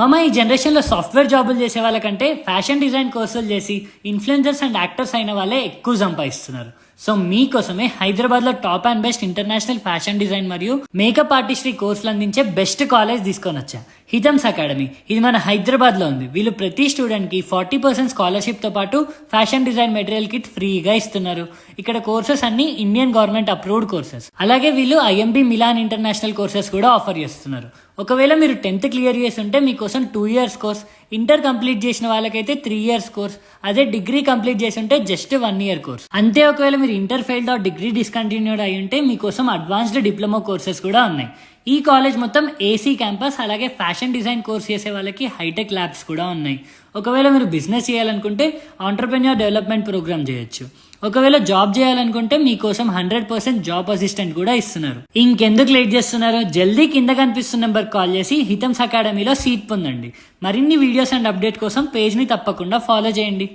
మామ ఈ జనరేషన్లో సాఫ్ట్వేర్ జాబులు చేసే వాళ్ళకంటే ఫ్యాషన్ డిజైన్ కోర్సులు చేసి ఇన్ఫ్లుయెన్సర్స్ అండ్ యాక్టర్స్ అయిన వాళ్ళే ఎక్కువ సంపాదిస్తున్నారు. సో మీకోసమే హైదరాబాద్లో top and best international fashion design మరియు మేకప్ ఆర్టిస్ట్రీ కోర్సులు అందించే బెస్ట్ కాలేజ్ తీసుకొని వచ్చా, హితమ్స్ అకాడమీ. ఇది మన హైదరాబాద్లో ఉంది. వీళ్ళు ప్రతి స్టూడెంట్కి 40% స్కాలర్షిప్తో పాటు ఫ్యాషన్ డిజైన్ మెటీరియల్ కిట్ ఫ్రీగా ఇస్తున్నారు. ఇక్కడ కోర్సెస్ అన్ని ఇండియన్ గవర్నమెంట్ అప్రూవ్డ్ కోర్సెస్. అలాగే వీళ్ళు ఐఎంబి మిలాన్ ఇంటర్నేషనల్ కోర్సెస్ కూడా ఆఫర్ చేస్తున్నారు. ఒకవేళ మీరు 10th క్లియర్ చేసి ఉంటే మీకోసం 2 years కోర్స్, ఇంటర్ కంప్లీట్ చేసిన వాళ్ళకైతే 3 years కోర్స్, అదే డిగ్రీ కంప్లీట్ చేసి ఉంటే జస్ట్ 1 year కోర్స్ అంతే. ఒకవేళ మీరు inter failed are degree discontinued అయి ఉంటే మీకోసం అడ్వాన్స్డ్ డిప్లొమా కోర్సెస్ కూడా ఉన్నాయి. ఈ కాలేజ్ మొత్తం ఏసీ క్యాంపస్, అలాగే ఫ్యాషన్ డిజైన్ కోర్స్ చేసే వాళ్ళకి హైటెక్ ల్యాబ్స్ కూడా ఉన్నాయి. ఒకవేళ మీరు బిజినెస్ చేయాలనుకుంటే ఆంటర్ప్రెన్యూర్ డెవలప్మెంట్ ప్రోగ్రామ్ చేయొచ్చు. ఒకవేళ జాబ్ చేయాలనుకుంటే మీకోసం 100% జాబ్ అసిస్టెంట్ కూడా ఇస్తున్నారు. ఇంకెందుకు లేట్ చేస్తున్నారు, జల్దీ కింద కనిపిస్తున్న నెంబర్ కాల్ చేసి హితమ్స్ అకాడమీలో సీట్ పొందండి. మరిన్ని వీడియోస్ అండ్ అప్డేట్ కోసం పేజ్ని తప్పకుండా ఫాలో చేయండి.